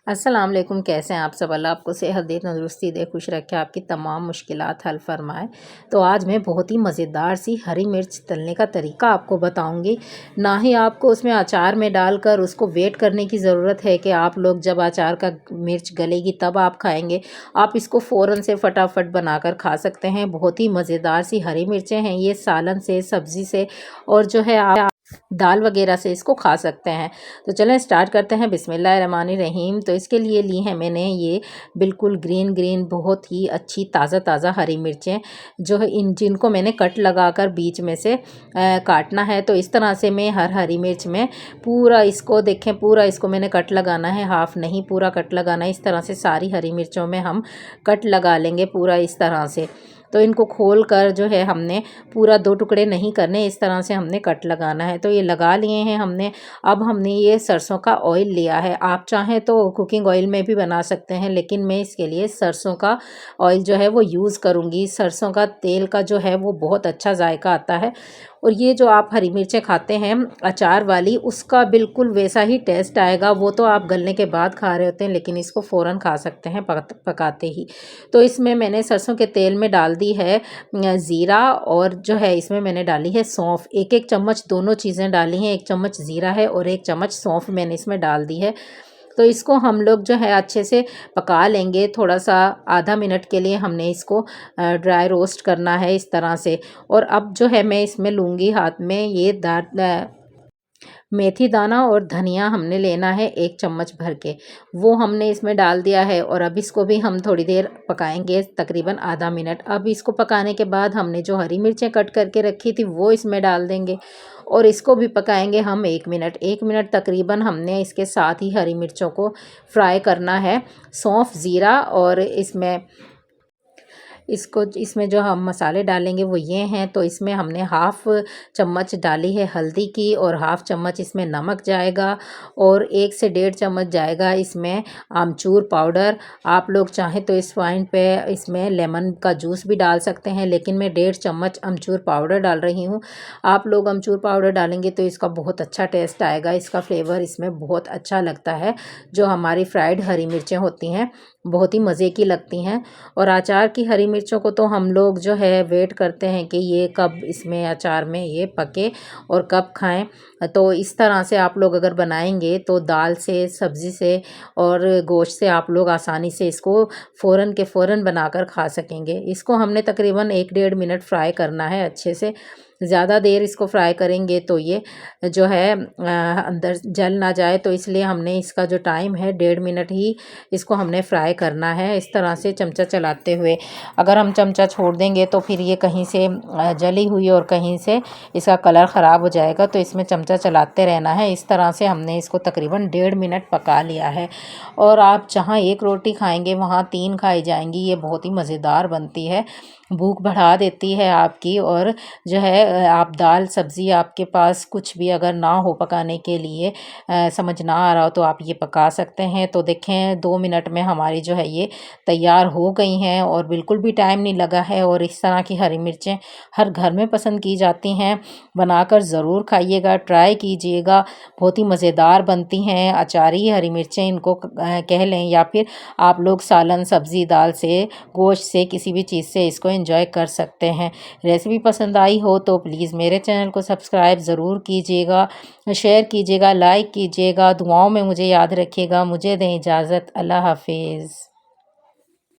अस्सलाम वालेकुम। कैसे हैं आप सब? अल्लाह आपको सेहत दे, तंदुरुस्ती दे, खुश रखे, आपकी तमाम मुश्किलात हल फरमाए। तो आज मैं बहुत ही मज़ेदार सी हरी मिर्च तलने का तरीका आपको बताऊंगी। ना ही आपको उसमें अचार में डालकर उसको वेट करने की ज़रूरत है कि आप लोग जब अचार का मिर्च गलेगी तब आप खाएंगे। आप इसको फ़ौरन से फटाफट बनाकर खा सकते हैं। बहुत ही मज़ेदार सी हरी मिर्चें हैं ये, सालन से, सब्ज़ी से और जो है आप दाल वगैरह से इसको खा सकते हैं। तो चलें स्टार्ट करते हैं। बिस्मिल्लाहिर्रहमानिर्रहीम। तो इसके लिए ली है मैंने ये बिल्कुल ग्रीन ग्रीन बहुत ही अच्छी ताज़ा ताज़ा हरी मिर्चें, जो है इन जिनको मैंने कट लगाकर बीच में से काटना है। तो इस तरह से मैं हर हरी मिर्च में पूरा इसको देखें, पूरा इसको मैंने कट लगाना है, हाफ नहीं पूरा कट लगाना है। इस तरह से सारी हरी मिर्चों में हम कट लगा लेंगे पूरा इस तरह से। तो इनको खोल कर जो है हमने पूरा दो टुकड़े नहीं करने, इस तरह से हमने कट लगाना है। तो ये लगा लिए हैं हमने। अब हमने ये सरसों का ऑयल लिया है। आप चाहें तो कुकिंग ऑयल में भी बना सकते हैं, लेकिन मैं इसके लिए सरसों का ऑयल जो है वो यूज़ करूँगी। सरसों का तेल का जो है वो बहुत अच्छा जायका आता है। और ये जो आप हरी मिर्चें खाते हैं अचार वाली, उसका बिल्कुल वैसा ही टेस्ट आएगा। वो तो आप गलने के बाद खा रहे होते हैं, लेकिन इसको फ़ौरन खा सकते हैं पकाते ही। तो इसमें मैंने सरसों के तेल में डाल दी है ज़ीरा, और जो है इसमें मैंने डाली है सौंफ। एक एक चम्मच दोनों चीज़ें डाली हैं। एक चम्मच ज़ीरा है और एक चम्मच सौंफ मैंने इसमें डाल दी है। तो इसको हम लोग जो है अच्छे से पका लेंगे। थोड़ा सा आधा मिनट के लिए हमने इसको ड्राई रोस्ट करना है इस तरह से। और अब जो है मैं इसमें लूँगी हाथ में ये मेथी दाना और धनिया हमने लेना है 1 चम्मच भर के, वो हमने इसमें डाल दिया है। और अब इसको भी हम थोड़ी देर पकाएंगे, तकरीबन आधा मिनट। अब इसको पकाने के बाद हमने जो हरी मिर्चें कट करके रखी थी वो इसमें डाल देंगे और इसको भी पकाएंगे हम 1 मिनट। 1 मिनट तकरीबन हमने इसके साथ ही हरी मिर्चों को फ्राई करना है। सौंफ, ज़ीरा और इसमें जो हम मसाले डालेंगे वो ये हैं। तो इसमें हमने हाफ़ चम्मच डाली है हल्दी की और हाफ़ चम्मच इसमें नमक जाएगा और 1 से 1.5 चम्मच जाएगा इसमें आमचूर पाउडर। आप लोग चाहें तो इस पॉइंट पे इसमें लेमन का जूस भी डाल सकते हैं, लेकिन मैं 1.5 चम्मच अमचूर पाउडर डाल रही हूँ। आप लोग अमचूर पाउडर डालेंगे तो इसका बहुत अच्छा टेस्ट आएगा, इसका फ्लेवर इसमें बहुत अच्छा लगता है। जो हमारी फ्राइड हरी मिर्चें होती हैं बहुत ही मज़े की लगती हैं। और अचार की हरी मिर्चों को तो हम लोग जो है वेट करते हैं कि ये कब इसमें अचार में ये पके और कब खाएं। तो इस तरह से आप लोग अगर बनाएंगे तो दाल से, सब्ज़ी से और गोश्त से आप लोग आसानी से इसको फ़ौरन के फ़ौरन बनाकर खा सकेंगे। इसको हमने तकरीबन 1 डेढ़ मिनट फ्राई करना है अच्छे से। ज़्यादा देर इसको फ्राई करेंगे तो ये जो है अंदर जल ना जाए, तो इसलिए हमने इसका जो टाइम है 1.5 मिनट ही इसको हमने फ्राई करना है इस तरह से चमचा चलाते हुए। अगर हम चमचा छोड़ देंगे तो फिर ये कहीं से जली हुई और कहीं से इसका कलर ख़राब हो जाएगा। तो इसमें चमचा चलाते रहना है। इस तरह से हमने इसको तकरीबन 1.5 मिनट पका लिया है। और आप जहाँ 1 रोटी खाएंगे वहाँ 3 खाई जाएंगी। ये बहुत ही मज़ेदार बनती है, भूख बढ़ा देती है आपकी। और जो है आप दाल सब्ज़ी आपके पास कुछ भी अगर ना हो पकाने के लिए, समझ ना आ रहा हो, तो आप ये पका सकते हैं। तो देखें 2 मिनट में हमारी जो है ये तैयार हो गई हैं और बिल्कुल भी टाइम नहीं लगा है। और इस तरह की हरी मिर्चें हर घर में पसंद की जाती हैं। बनाकर ज़रूर खाइएगा, ट्राई कीजिएगा, बहुत ही मज़ेदार बनती हैं। अचारी हरी मिर्चें इनको कह लें, या फिर आप लोग सालन, सब्ज़ी, दाल से, गोश्त से, किसी भी चीज़ से इसको एंजॉय कर सकते हैं। रेसिपी पसंद आई हो तो प्लीज़ मेरे चैनल को सब्सक्राइब ज़रूर कीजिएगा, शेयर कीजिएगा, लाइक कीजिएगा। दुआओं में मुझे याद रखिएगा। मुझे दें इजाज़त। अल्लाह हाफिज़।